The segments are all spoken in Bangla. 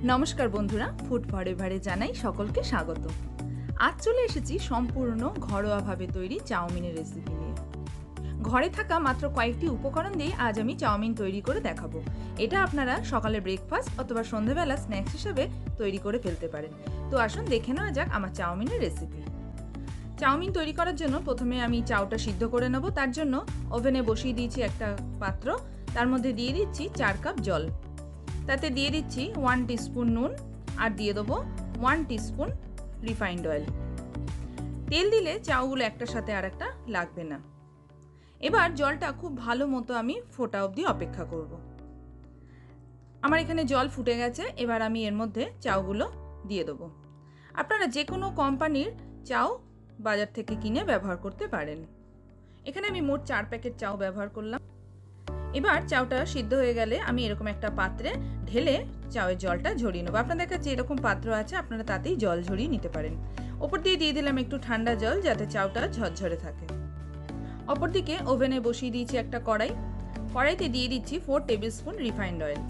नमस्कार बंधुरा फूड फरएभारे जानाई सकलके स्वागत। आज चले एसेछि सम्पूर्ण घरोयाभावे तैरी चाउमिनेर रेसिपि निये। घरे थाका मात्र कयेकटी उपकरण दिये आज आमि चाउमिन तैरी करे देखाबो। एटा आपनारा सकाले ब्रेकफास्ट अथवा सन्ध्याबेला स्नैक्स हिसेबे तैरी करे फेलते पारेन। तो आसुन देखे नेওয়া যাক आमार चाउमिनेर रेसिपि। चाउमिन तैरी करार जोन्नो प्रथमे आमि चाउटा सिद्ध करे नेब। तार जोन्नो ओभेने बसिए दिएछि एकटा पात्र, तार मध्ये दिए दिচ্ছি 4 কাপ जल। ताते दिए दिচ্ছি 1 टीस्पुन নুন আর দিয়ে দেব 1 टीस्पुन রিফাইন্ড অয়েল। তেল দিলে চাউগুলো একটার সাথে আরেকটা লাগবে না। এবার জলটা খুব ভালো মতো আমি ফোটা অবধি অপেক্ষা করব। আমার এখানে জল ফুটে গেছে, এবার আমি এর মধ্যে চাউগুলো দিয়ে দেব। আপনারা যে কোনো কোম্পানির চাউ বাজার থেকে কিনে ব্যবহার করতে পারেন। এখানে আমি মোট 4 প্যাকেট চাউ ব্যবহার করলাম। এবার চাউটা সিদ্ধ হয়ে গেলে আমি এরকম একটা পাত্রে ঢেলে চাউয়ের জলটা ঝরিয়ে নেব। আপনাদের কাছে এরকম পাত্র আছে, আপনারা তাতেই জল ঝরিয়ে নিতে পারেন। ওপর দিয়ে দিলাম একটু ঠান্ডা জল যাতে চাউটা ঝরঝরে থাকে। অপরদিকে ওভেনে বসিয়ে দিয়েছি একটা কড়াই। কড়াইতে দিয়ে দিচ্ছি 4 টেবিলস্পুন রিফাইন্ড অয়েল।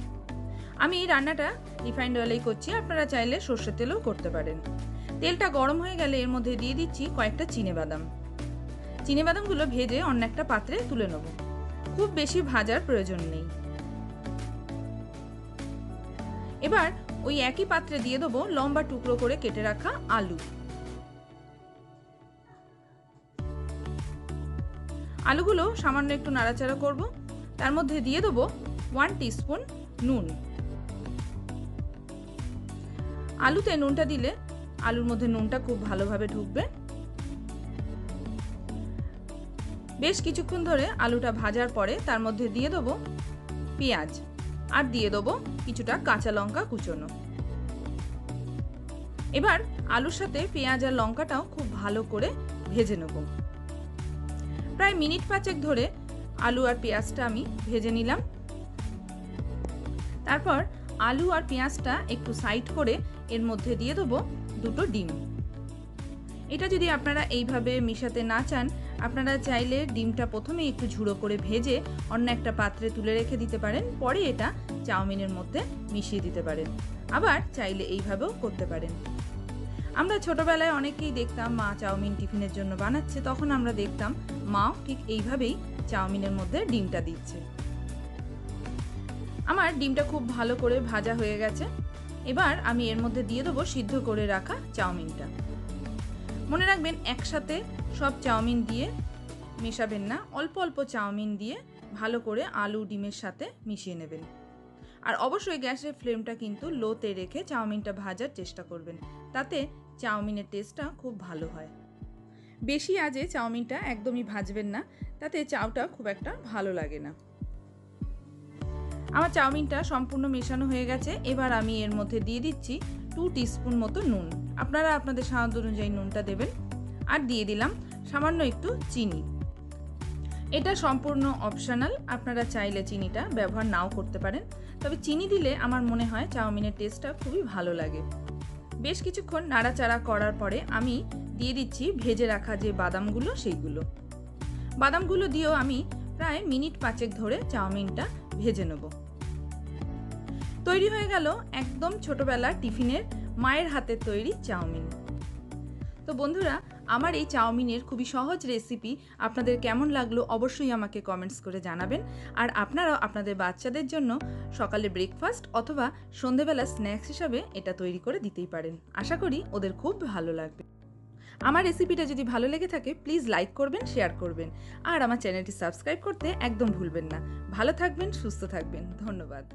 আমি এই রান্নাটা রিফাইন্ড অয়েলেই করছি, আপনারা চাইলে সরষের তেলেও করতে পারেন। তেলটা গরম হয়ে গেলে এর মধ্যে দিয়ে দিচ্ছি কয়েকটা চিনেবাদাম। চিনেবাদামগুলো ভেজে অন্য একটা পাত্রে তুলে নেব। খুব বেশি ভাজার প্রয়োজন নেই। এবার ওই একই পাত্রে দিয়ে দেব লম্বা টুকরো করে কেটে রাখা আলু। আলুগুলো সামান্য একটু নাড়াচাড়া করব। তার মধ্যে দিয়ে দেব 1 টিস্পুন নুন। আলুতে নুনটা দিলে আলুর মধ্যে নুনটা খুব ভালোভাবে ঢুকবে। বেশ কিছুক্ষণ ধরে আলুটা ভাজার পরে তার মধ্যে দিয়ে দেব পেঁয়াজ আর দিয়ে দেব কিছুটা কাঁচা লঙ্কা কুচোনো। এবার আলুর সাথে পেঁয়াজ আর লঙ্কাটাও খুব ভালো করে ভেজে নেব। প্রায় মিনিট 5 ধরে আলু আর পেঁয়াজটা আমি ভেজে নিলাম। তারপর আলু আর পেঁয়াজটা একটু সাইড করে এর মধ্যে দিয়ে দেব দুটো ডিম। এটা যদি আপনারা এইভাবে মিশাতে না চান, আপনারা চাইলে ডিমটা প্রথমে একটু ঝুড়ো করে ভেজে অন্য একটা পাত্রে তুলে রেখে দিতে পারেন, পরে এটা চাউমিনের মধ্যে মিশিয়ে দিতে পারেন। আবার চাইলে এইভাবেও করতে পারেন। আমরা ছোটবেলায় অনেকেই দেখতাম মা চাউমিন টিফিনের জন্য বানাচ্ছে, তখন আমরা দেখতাম মাও ঠিক এইভাবেই চাউমিনের মধ্যে ডিমটা দিচ্ছে। আমার ডিমটা খুব ভালো করে ভাজা হয়ে গেছে। এবার আমি এর মধ্যে দিয়ে দেবো সিদ্ধ করে রাখা চাউমিনটা। মনে রাখবেন একসাথে সব চাউমিন দিয়ে মেশাবেন না, অল্প অল্প চাউমিন দিয়ে ভালো করে আলু ডিমের সাথে মিশিয়ে নেবেন। আর অবশ্যই গ্যাসের ফ্লেমটা কিন্তু লোতে রেখে চাউমিনটা ভাজার চেষ্টা করবেন, তাতে চাউমিনের টেস্টটা খুব ভালো হয়। বেশি আজে চাউমিনটা একদমই ভাজবেন না, তাতে চাউটা খুব একটা ভালো লাগে না। আমার চাউমিনটা সম্পূর্ণ মেশানো হয়ে গেছে। এবার আমি এর মধ্যে দিয়ে দিচ্ছি 2 টিস্পুন মতো নুন। আপনারা আপনাদের স্বাদ অনুযায়ী নুনটা দেবেন। আর দিয়ে দিলাম সামান্য একটু চিনি। এটা সম্পূর্ণ অপশনাল, আপনারা চাইলে চিনিটা ব্যবহার নাও করতে পারেন, তবে চিনি দিলে আমার মনে হয় চাউমিনের টেস্টটা খুবই ভালো লাগে। বেশ কিছুক্ষণ নাড়াচাড়া করার পরে আমি দিয়ে দিচ্ছি ভেজে রাখা যে বাদামগুলো, সেইগুলো। বাদামগুলো দিয়েও আমি প্রায় মিনিট 5 ধরে চাউমিনটা ভেজে নেব। তৈরি হয়ে গেল একদম ছোটবেলার টিফিনের মায়ের হাতের তৈরি চাউমিন। তো বন্ধুরা, আমার এই চাউমিনের খুবই সহজ রেসিপি আপনাদের কেমন লাগলো অবশ্যই আমাকে কমেন্টস করে জানাবেন। আর আপনারাও আপনাদের বাচ্চাদের জন্য সকালে ব্রেকফাস্ট অথবা সন্ধেবেলা স্ন্যাক্স হিসাবে এটা তৈরি করে দিতেই পারেন। আশা করি ওদের খুব ভালো লাগবে। আমার রেসিপিটা যদি ভালো লেগে থাকে প্লিজ লাইক করবেন, শেয়ার করবেন আর আমার চ্যানেলটি সাবস্ক্রাইব করতে একদম ভুলবেন না। ভালো থাকবেন, সুস্থ থাকবেন। ধন্যবাদ।